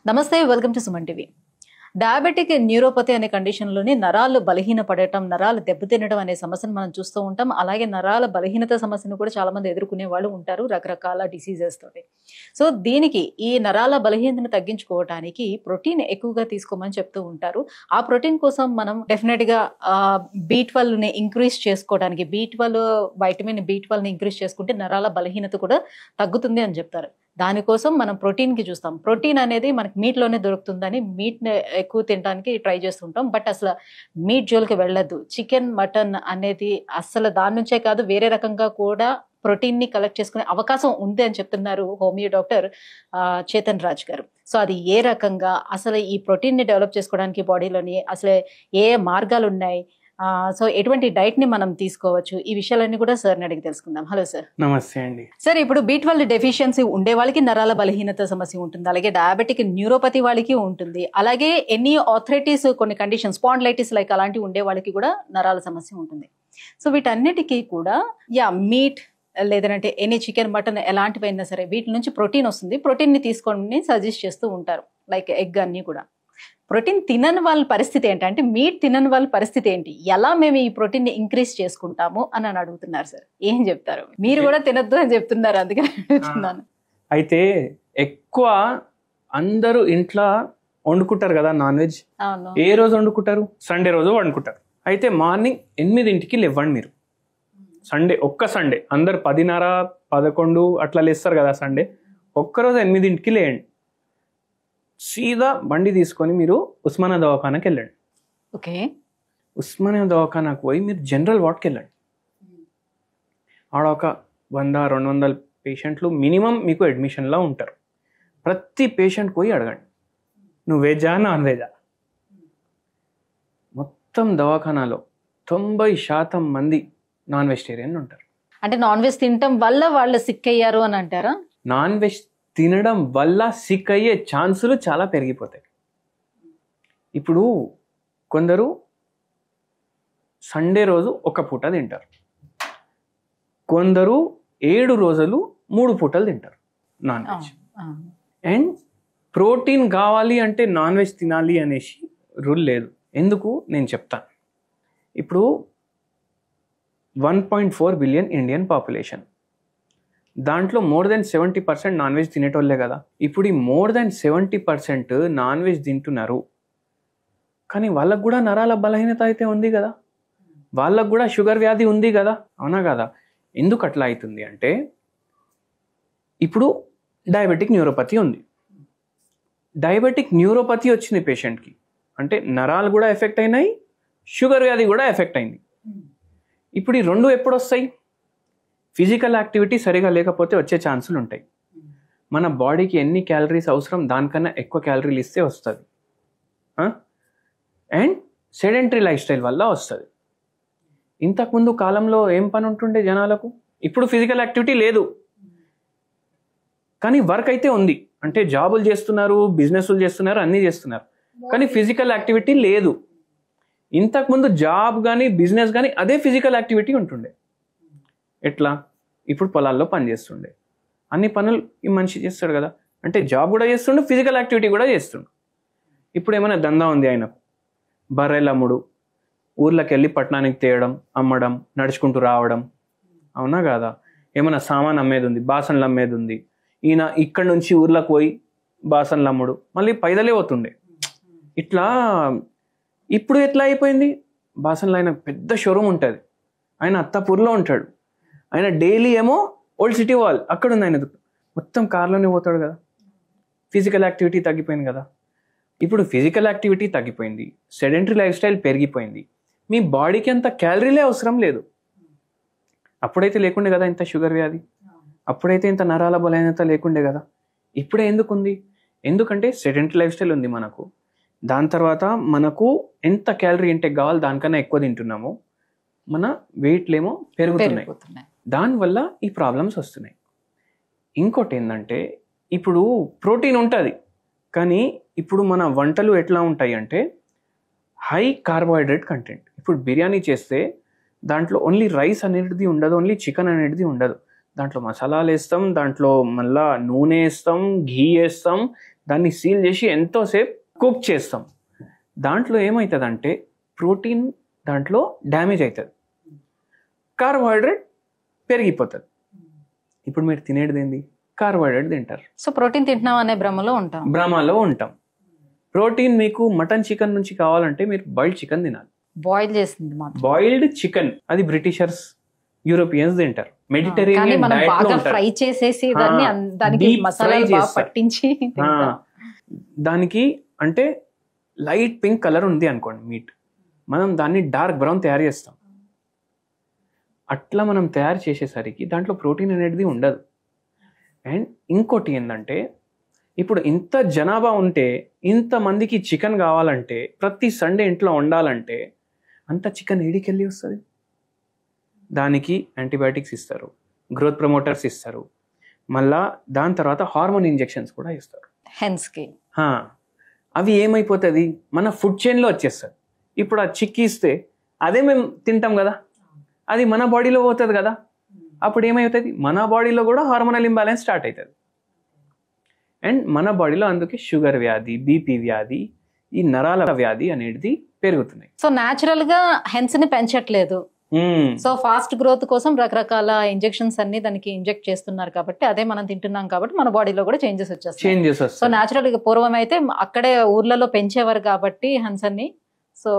నమస్తే, welcome to Suman TV. Diabetic neuropathy అనే కండిషన్లోని నరాలు బలహీనపడటం, నరాలు దెబ్బతినడం అనే సమస్యను మనం చూస్తూ ఉంటాం. అలాగే నరాల బలహీనత సమస్యను కూడా చాలా మంది ఎదుర్కొనే వాళ్ళు ఉంటారు రకరకాల డిసీజెస్ తోటి. సో దీనికి ఈ నరాల బలహీనతను తగ్గించుకోవడానికి ప్రోటీన్ ఎక్కువగా తీసుకోమని చెప్తూ ఉంటారు. ఆ ప్రోటీన్ కోసం మనం డెఫినెట్ గా B12 ని ఇంక్రీజ్ చేసుకోవడానికి, వైటమిన్ B12 ని ఇంక్రీజ్ చేసుకుంటే నరాల బలహీనత కూడా తగ్గుతుంది అని చెప్తారు. దానికోసం మనం ప్రోటీన్ కి చూస్తాం. ప్రోటీన్ అనేది మనకి మీట్ లోనే దొరుకుతుందని మీట్ ఎక్కువ తినడానికి ట్రై చేస్తుంటాం. బట్ అసలు మీట్ జోలికి వెళ్ళద్దు. చికెన్, మటన్ అనేది అసలు దాని నుంచే కాదు, వేరే రకంగా కూడా ప్రోటీన్ ని కలెక్ట్ చేసుకునే అవకాశం ఉంది అని చెప్తున్నారు హోమియో డాక్టర్ చేతన్ రాజ్ గారు. సో అది ఏ రకంగా అసలు ఈ ప్రోటీన్ ని డెవలప్ చేసుకోవడానికి బాడీలోని అసలు ఏ మార్గాలు ఉన్నాయి, సో ఎటువంటి డైట్ ని మనం తీసుకోవచ్చు, ఈ విషయాలన్నీ కూడా సార్ని అడిగి తెలుసుకుందాం. Hello sir. నమస్తే అండి. సార్, ఇప్పుడు B12 డెఫిషియన్సీ ఉండే వాళ్ళకి నరాల బలహీనత సమస్య ఉంటుంది, అలాగే డయాబెటిక్ న్యూరోపతి వాళ్ళకి ఉంటుంది, అలాగే ఎనీ ఆర్థరైటిస్, కొన్ని కండిషన్ స్పాండిలైటిస్ లైక్ అలాంటివి ఉండే వాళ్ళకి కూడా నరాల సమస్య ఉంటుంది. సో వీటన్నిటికీ కూడా మీట్ లేదంటే ఎనీ చికెన్, మటన్ ఎలాంటివైనా సరే వీటి నుంచి ప్రోటీన్ వస్తుంది. ప్రోటీన్ ని తీసుకోండి సజెస్ట్ చేస్తూ ఉంటారు, లైక్ ఎగ్ అన్ని కూడా. ప్రోటీన్ తినని వాళ్ళ పరిస్థితి ఏంటంటే, మీట్ తినని వాళ్ళ పరిస్థితి ఏంటి, ఎలా మేము ఈ ప్రోటీన్ ని ఇంక్రీజ్ చేసుకుంటాము అని అడుగుతున్నారు సార్. ఏం చెప్తారు? మీరు కూడా తినద్దు అని చెప్తున్నారు, అందుకని అడుగుతున్నాను. అయితే ఎక్కువ అందరూ ఇంట్లో వండుకుంటారు కదా నాన్ వెజ్. అవును. ఏ రోజు వండుకుంటారు? సండే రోజు వండుకుంటారు. అయితే మార్నింగ్ 8ంటికి లేవండి మీరు. ఒక్క సండే అందరు 10:30, 11 అట్లా లేస్తారు కదా సండే. ఒక్కరోజు 8ంటికి లేయండి, సీదా బండి తీసుకొని మీరు ఉస్మానియా దవాఖానాకి వెళ్ళండి. ఓకే. ఉస్మానియా దవాఖానాకు పోయి మీరు జనరల్ వార్డ్కి వెళ్ళండి. ఆడ ఒక 100-200 పేషెంట్లు మినిమం మీకు అడ్మిషన్లో ఉంటారు. ప్రతి పేషెంట్ పోయి అడగండి, నువ్వు వెజా నాన్ వెజా. మొత్తం దవాఖానాలో 90% మంది నాన్ వెజిటేరియన్ ఉంటారు. అంటే నాన్ వెజ్ తినటం వల్ల వాళ్ళు సిక్ అయ్యారు అని అంటారా? నాన్ వెజ్ తినడం వల్ల సిక్ అయ్యే ఛాన్సులు చాలా పెరిగిపోతాయి. ఇప్పుడు కొందరు సండే రోజు ఒక పూట తింటారు, కొందరు 7 రోజులు 3 పూటలు తింటారు నాన్ వెజ్. అండ్ ప్రోటీన్ కావాలి అంటే నాన్ వెజ్ తినాలి అనేసి రూల్ లేదు. ఎందుకు నేను చెప్తాను. ఇప్పుడు 1.4 బిలియన్ ఇండియన్ పాపులేషన్, దాంట్లో మోర్ దెన్ 70% నాన్ వెజ్ తినేటోళ్ళే కదా. ఇప్పుడు ఈ మోర్ దెన్ 70% నాన్ వెజ్ తింటున్నారు, కానీ వాళ్ళకు కూడా నరాల బలహీనత అయితే ఉంది కదా, వాళ్ళకు కూడా షుగర్ వ్యాధి ఉంది కదా, అవునా కదా? ఎందుకు అట్లా అవుతుంది అంటే, ఇప్పుడు డయాబెటిక్ న్యూరోపతి ఉంది. డయాబెటిక్ న్యూరోపతి వచ్చింది పేషెంట్కి అంటే నరాలు కూడా ఎఫెక్ట్ అయినాయి, షుగర్ వ్యాధి కూడా ఎఫెక్ట్ అయింది. ఇప్పుడు ఈ రెండు ఎప్పుడు వస్తాయి? ఫిజికల్ యాక్టివిటీ సరిగా లేకపోతే వచ్చే ఛాన్సులు ఉంటాయి. మన బాడీకి ఎన్ని క్యాలరీస్ అవసరం దానికన్నా ఎక్కువ క్యాలరీలు ఇస్తే వస్తుంది. అండ్ సెడెంటరీ లైఫ్ స్టైల్ వల్ల వస్తుంది. ఇంతకుముందు కాలంలో ఏం పని ఉంటుండే జనాలకు? ఇప్పుడు ఫిజికల్ యాక్టివిటీ లేదు, కానీ వర్క్ అయితే ఉంది. అంటే జాబులు చేస్తున్నారు, బిజినెస్లు చేస్తున్నారు, అన్నీ చేస్తున్నారు, కానీ ఫిజికల్ యాక్టివిటీ లేదు. ఇంతకుముందు జాబ్ కానీ బిజినెస్ కానీ అదే ఫిజికల్ యాక్టివిటీ ఉంటుండే. ఎట్లా? ఇప్పుడు పొలాల్లో పని చేస్తుండే, అన్ని పనులు ఈ మనిషి చేస్తాడు కదా, అంటే జాబ్ కూడా చేస్తుండు, ఫిజికల్ యాక్టివిటీ కూడా చేస్తుండు. ఇప్పుడు ఏమైనా దందా ఉంది ఆయనకు, బర్రెలు అమ్ముడు, ఊర్లోకి వెళ్ళి పట్టణానికి తేయడం, అమ్మడం, నడుచుకుంటూ రావడం, అవునా కాదా? ఏమైనా సామాన్ అమ్మేది ఉంది, బాసన్లు అమ్మేది ఉంది, ఈయన ఇక్కడ నుంచి ఊర్లోకి పోయి బాసన్లు అమ్ముడు, మళ్ళీ పైదలే పోతుండే. ఇట్లా ఇప్పుడు ఎట్లా అయిపోయింది? బాసన్లు ఆయన పెద్ద షోరూమ్ ఉంటుంది, ఆయన అత్తాపూర్లో ఉంటాడు, ఆయన డైలీ ఏమో ఓల్డ్ సిటీ వాల్ అక్కడ ఉంది ఆయన, మొత్తం కార్లోనే పోతాడు కదా. ఫిజికల్ యాక్టివిటీ తగ్గిపోయింది కదా. ఇప్పుడు ఫిజికల్ యాక్టివిటీ తగ్గిపోయింది, సెడెంటరీ లైఫ్ స్టైల్ పెరిగిపోయింది, మీ బాడీకి అంత క్యాలరీలే అవసరం లేదు. అప్పుడైతే లేకుండే కదా ఇంత షుగర్ వ్యాధి, అప్పుడైతే ఇంత నరాల బలహీనత లేకుండే కదా. ఇప్పుడే ఎందుకు ఉంది? ఎందుకంటే సెడెంటరీ లైఫ్ స్టైల్ ఉంది మనకు, దాని తర్వాత మనకు ఎంత క్యాలరీ ఇంటేక్ కావాలి దానికన్నా ఎక్కువ తింటున్నాము, మన వెయిట్లేమో పెరుగుతున్నాయి, దానివల్ల ఈ ప్రాబ్లమ్స్ వస్తున్నాయి. ఇంకోటి ఏంటంటే, ఇప్పుడు ప్రోటీన్ ఉంటుంది, కానీ ఇప్పుడు మన వంటలు ఎట్లా ఉంటాయి అంటే హై కార్బోహైడ్రేట్ కంటెంట్. ఇప్పుడు బిర్యానీ చేస్తే దాంట్లో ఓన్లీ రైస్ అనేది ఉండదు, ఓన్లీ చికెన్ అనేది ఉండదు, దాంట్లో మసాలాలు వేస్తాం, దాంట్లో మళ్ళా నూనె వేస్తాం, ఘీ వేస్తాం, దాన్ని సీల్ చేసి ఎంతోసేపు కుక్ చేస్తాం. దాంట్లో ఏమవుతుందంటే ప్రోటీన్ దాంట్లో డ్యామేజ్ అవుతుంది, కార్బోహైడ్రేట్ పెరిగిపోతుంది. ఇప్పుడు మీరు తినేది ఏంది? కార్బోహైడ్రేట్ తింటారు. సో ప్రోటీన్ తింటున్నాం అనే భ్రమలో ఉంటాం. ప్రోటీన్ మీకు మటన్ చికెన్ నుంచి కావాలంటే మీరు బాయిల్డ్ చికెన్ తినాలి. బాయిల్ చేసింది మాత్రం బాయిల్డ్ చికెన్ అది బ్రిటిషర్స్, యూరోపియన్స్ తింటారు. మెడిటరేనియన్ డైట్ లో ఫ్రై చేసేసి దానికి మసాలాలు బాగా పట్టించి దానికి అంటే లైట్ పింక్ కలర్ ఉంది అనుకోండి మీట్, మనం దాన్ని డార్క్ బ్రౌన్ తయారు చేస్తాం. అట్లా మనం తయారు చేసేసరికి దాంట్లో ప్రోటీన్ అనేది ఉండదు. అండ్ ఇంకోటి ఏంటంటే ఇప్పుడు ఇంత జనాభా ఉంటే ఇంతమందికి చికెన్ కావాలంటే ప్రతి సండే ఇంట్లో వండాలంటే అంత చికెన్ ఏడికెళ్ళి వస్తుంది? దానికి యాంటీబయాటిక్స్ ఇస్తారు, గ్రోత్ ప్రమోటర్స్ ఇస్తారు, మళ్ళా దాని తర్వాత హార్మోన్ ఇంజెక్షన్స్ కూడా ఇస్తారు హెన్స్కి. అవి ఏమైపోతుంది? మన ఫుడ్ చైన్లో వచ్చేస్తుంది. ఇప్పుడు ఆ చిక్కి ఇస్తే అదే మేము తింటాం కదా, అది మన బాడీలో పోతుంది కదా. అప్పుడు ఏమవుతుంది? మన బాడీలో కూడా హార్మోనల్ ఇంబ్యాలెన్స్ స్టార్ట్ అవుతుంది. అండ్ మన బాడీలో అందుకే షుగర్ వ్యాధి, బీపీ వ్యాధి, ఈ నరాల వ్యాధి అనేది పెరుగుతున్నాయి. సో న్యాచురల్ గా హెన్స్ ని పెంచట్లేదు. సో ఫాస్ట్ గ్రోత్ కోసం రకరకాల ఇంజెక్షన్స్ అన్ని దానికి ఇంజెక్ట్ చేస్తున్నారు కాబట్టి అదే మనం తింటున్నాం కాబట్టి మన బాడీలో కూడా చేంజెస్ వచ్చేస్తాయి. సో న్యాచురల్ గా పూర్వం అయితే అక్కడే ఊర్లలో పెంచేవారు కాబట్టి హెన్స్ అన్ని, సో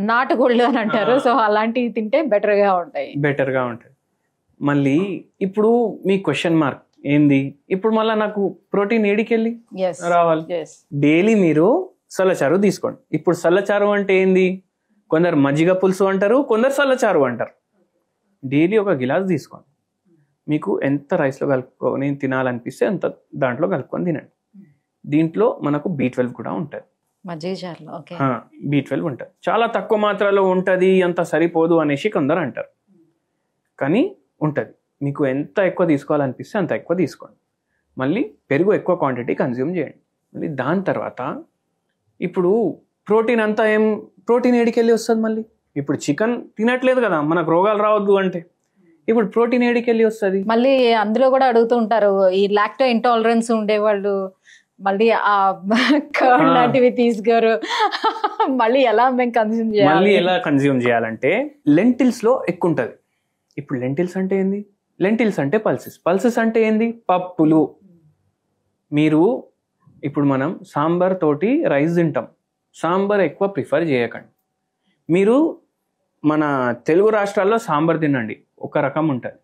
నాటుకోళ్ళు అని అంటారు. సో అలాంటివి తింటే బెటర్ గా ఉంటాయి. మళ్ళీ ఇప్పుడు మీ క్వశ్చన్ మార్క్ ఏంది? ఇప్పుడు మళ్ళీ నాకు ప్రోటీన్ ఏడికెళ్ళి రావాలి? డైలీ మీరు సల్లచారు తీసుకోండి. ఇప్పుడు సల్లచారు అంటే ఏంది? కొందరు మజ్జిగ పులుసు అంటారు, కొందరు సల్లచారు అంటారు. డైలీ ఒక గిలాస్ తీసుకోండి. మీకు ఎంత రైస్లో కలుపుకొని తినాలనిపిస్తే అంత దాంట్లో కలుపుకొని తినండి. దీంట్లో మనకు B12 కూడా ఉంటుంది. B12 ఉంటుంది. చాలా తక్కువ మాత్రలో ఉంటుంది, అంత సరిపోదు అనేసి కొందరు అంటారు, కానీ ఉంటుంది. మీకు ఎంత ఎక్కువ తీసుకోవాలనిపిస్తే అంత ఎక్కువ తీసుకోండి. మళ్ళీ పెరుగు ఎక్కువ క్వాంటిటీ కన్జ్యూమ్ చేయండి. మళ్ళీ దాని తర్వాత ఇప్పుడు ప్రోటీన్ అంతా ప్రోటీన్ ఏడికెళ్ళి వస్తుంది? మళ్ళీ ఇప్పుడు చికెన్ తినట్లేదు కదా మనకు రోగాలు రావద్దు అంటే, ఇప్పుడు ప్రోటీన్ ఏడికెళ్ళి వస్తుంది? మళ్ళీ అందులో కూడా అడుగుతూ ఉంటారు ఈ లాక్టో ఇంటాలరెన్స్ ఉండేవాళ్ళు, మళ్ళీ ఆ కర్డ్ లాంటివి తీసుకోరు, మళ్ళీ ఎలా మేము కన్జ్యూమ్ చేయాలంటే లెంటిల్స్ లో ఎక్కువ ఉంటుంది. ఇప్పుడు లెంటిల్స్ అంటే ఏంది? లెంటిల్స్ అంటే పల్సెస్ అంటే ఏంది? పప్పులు. మీరు ఇప్పుడు మనం సాంబార్ తోటి రైస్ తింటాం, సాంబార్ ఎక్కువ ప్రిఫర్ చేయకండి. మీరు మన తెలుగు రాష్ట్రాల్లో సాంబార్ తినండి, ఒక రకం ఉంటుంది.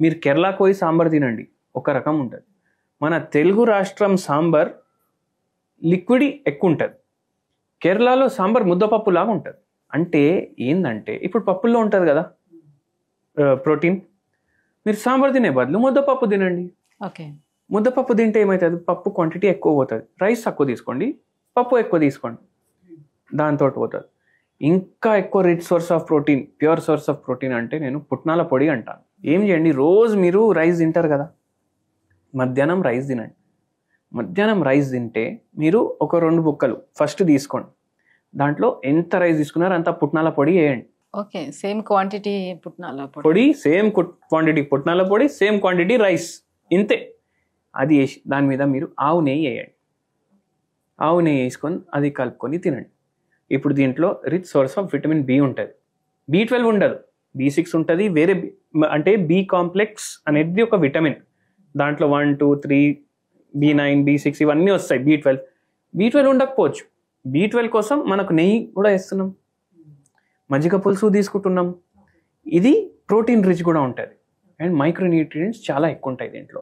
మీరు కేరళకు పోయి సాంబార్ తినండి, ఒక రకం ఉంటుంది. మన తెలుగు రాష్ట్రం సాంబార్ లిక్విడ్ ఎక్కువ ఉంటుంది, కేరళలో సాంబార్ ముద్దపప్పు లాగా ఉంటుంది. అంటే ఏంటంటే ఇప్పుడు పప్పుల్లో ఉంటుంది కదా ప్రోటీన్, మీరు సాంబార్ తినే బదులు ముద్దపప్పు తినండి. ముద్దపప్పు తింటే ఏమవుతుంది? పప్పు క్వాంటిటీ ఎక్కువ పోతుంది. రైస్ తక్కువ తీసుకోండి, పప్పు ఎక్కువ తీసుకోండి, దాంతో పోతుంది. ఇంకా ఎక్కువ rich source of protein, pure source of protein అంటే నేను పుట్నాల పొడి అంటాను. ఏం చేయండి, రోజు మీరు రైస్ తింటారు కదా, మధ్యాహ్నం రైస్ తినండి. మధ్యాహ్నం రైస్ తింటే మీరు ఒక 2 బుక్కలు ఫస్ట్ తీసుకోండి. దాంట్లో ఎంత రైస్ తీసుకున్నారో అంత పుట్నాల పొడి వేయండి. సేమ్ క్వాంటిటీ పుట్నాల పొడి, సేమ్ క్వాంటిటీ పుట్నాల పొడి, సేమ్ క్వాంటిటీ రైస్, ఇంతే. అది వేసి దాని మీద మీరు ఆవు నెయ్యి వేయండి. ఆవు నెయ్యి వేసుకొని అది కలుపుకొని తినండి. ఇప్పుడు దీంట్లో rich source of vitamin B ఉంటుంది, B12 ఉండదు, B6 ఉంటుంది. వేరే అంటే B కాంప్లెక్స్ అనేది ఒక విటమిన్, దాంట్లో 1, 2, 3, B9, B6 ఇవన్నీ వస్తాయి. B12 ఉండకపోవచ్చు. B12 కోసం మనకు నెయ్యి కూడా వేస్తున్నాం, మజ్జిగ పులుసు తీసుకుంటున్నాం. ఇది ప్రోటీన్ రిచ్ కూడా ఉంటుంది అండ్ మైక్రోన్యూట్రియంట్స్ చాలా ఎక్కువ ఉంటాయి దీంట్లో.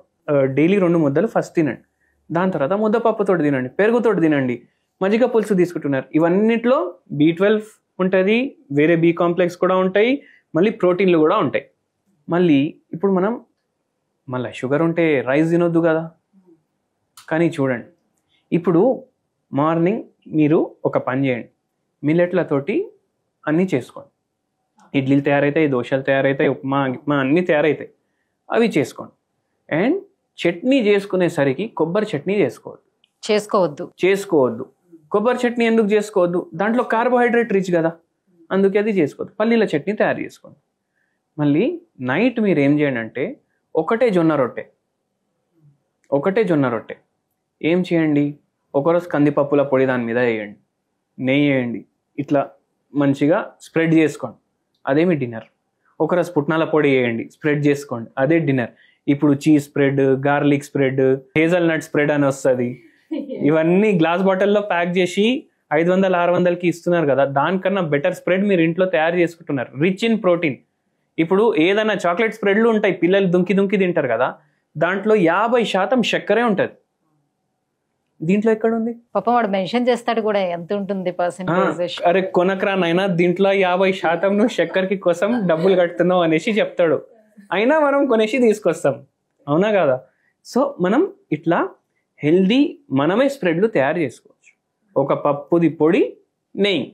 డైలీ 2 ముద్దలు ఫస్ట్ తినండి, దాని తర్వాత ముద్దపప్పుతో తినండి, పెరుగుతో తినండి, మజ్జిగ పులుసు తీసుకుంటున్నారు. ఇవన్నిట్లో B12 ఉంటుంది, వేరే B కాంప్లెక్స్ కూడా ఉంటాయి, మళ్ళీ ప్రోటీన్లు కూడా ఉంటాయి. మళ్ళీ ఇప్పుడు మనం మళ్ళీ షుగర్ ఉంటే రైస్ తినొద్దు కదా. కానీ చూడండి, ఇప్పుడు మార్నింగ్ మీరు ఒక పని చేయండి, మిల్లెట్లతోటి అన్నీ చేసుకోండి. ఇడ్లీలు తయారవుతాయి, దోశలు తయారవుతాయి, ఉప్మా అన్నీ తయారవుతాయి, అవి చేసుకోండి. అండ్ చట్నీ చేసుకునేసరికి కొబ్బరి చట్నీ చేసుకోవద్దు. కొబ్బరి చట్నీ ఎందుకు చేసుకోవద్దు? దాంట్లో కార్బోహైడ్రేట్ రిచ్ కదా, అందుకే అది చేసుకోవద్దు. పల్లీల చట్నీ తయారు చేసుకోండి. మళ్ళీ నైట్ మీరు ఏం చేయండి అంటే ఒకటే జొన్న రొట్టె ఏం చేయండి, ఒకరోజు కందిపప్పుల పొడి దాని మీద వేయండి, నెయ్యి వేయండి, ఇట్లా మంచిగా స్ప్రెడ్ చేసుకోండి, అదేమి డిన్నర్. ఒకరోజు పుట్నాల పొడి వేయండి, స్ప్రెడ్ చేసుకోండి, అదే డిన్నర్. ఇప్పుడు cheese spread, garlic spread, hazelnut spread అని వస్తుంది. ఇవన్నీ గ్లాస్ బాటిల్లో ప్యాక్ చేసి 500-600కి ఇస్తున్నారు కదా, దానికన్నా బెటర్ స్ప్రెడ్ మీరు ఇంట్లో తయారు చేసుకుంటున్నారు, రిచ్ ఇన్ ప్రోటీన్. ఇప్పుడు ఏదైనా చాక్లెట్ స్ప్రెడ్లు ఉంటాయి, పిల్లలు దుంకి దుంకి తింటారు కదా, దాంట్లో 50% చక్కెరే ఉంటుంది. దీంట్లో ఎక్కడ ఉంది? పాపం వాడు మెన్షన్ చేస్తాడు కూడా ఎంత ఉంటుంది పర్సెంటేజ్. అరే కొనకరానైనా దీంట్లో 50% నువ్వు చక్కెరకి కోసం డబ్బులు కడుతున్నావు అనేసి చెప్తాడు, అయినా మనం కొనేసి తీసుకొస్తాం, అవునా కదా? సో మనం ఇట్లా హెల్దీ మనమే స్ప్రెడ్లు తయారు చేసుకోవచ్చు. ఒక పప్పుది పొడి, నెయ్యి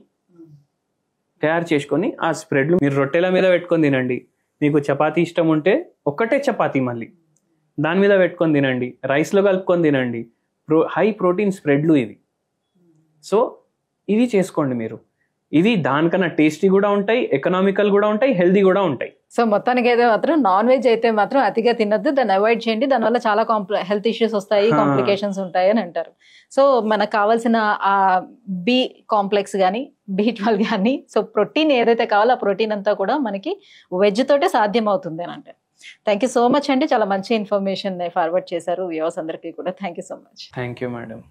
తయారు చేసుకొని ఆ స్ప్రెడ్లు మీరు రొట్టెల మీద పెట్టుకొని తినండి. మీకు చపాతీ ఇష్టం ఉంటే ఒక్కటే చపాతీ మళ్ళీ దాని మీద పెట్టుకొని తినండి, రైస్లో కలుపుకొని తినండి. హై ప్రోటీన్ స్ప్రెడ్లు ఇవి. సో ఇవి చేసుకోండి మీరు. ఇవి దానికన్నా టేస్టీ కూడా ఉంటాయి, ఎకనామికల్ కూడా ఉంటాయి, హెల్దీ కూడా ఉంటాయి. సో మొత్తానికి అయితే మాత్రం నాన్ వెజ్ అయితే మాత్రం అతిగా తినొద్దు, దాన్ని అవాయిడ్ చేయండి. దానివల్ల చాలా హెల్త్ ఇష్యూస్ వస్తాయి, కాంప్లికేషన్స్ ఉంటాయి అని అంటారు. సో మనకు కావాల్సిన ఆ బి కాంప్లెక్స్ కానీ B12 కానీ, సో ప్రోటీన్ ఏదైతే కావాలో ఆ ప్రోటీన్ అంతా కూడా మనకి వెజ్ తోటే సాధ్యం అవుతుంది అని అంటారు. థ్యాంక్ యూ సో మచ్ అండి, చాలా మంచి ఇన్ఫర్మేషన్ ఫార్వర్డ్ చేశారు వ్యూవర్స్ అందరికీ కూడా. Thank you so much. Thank you madam.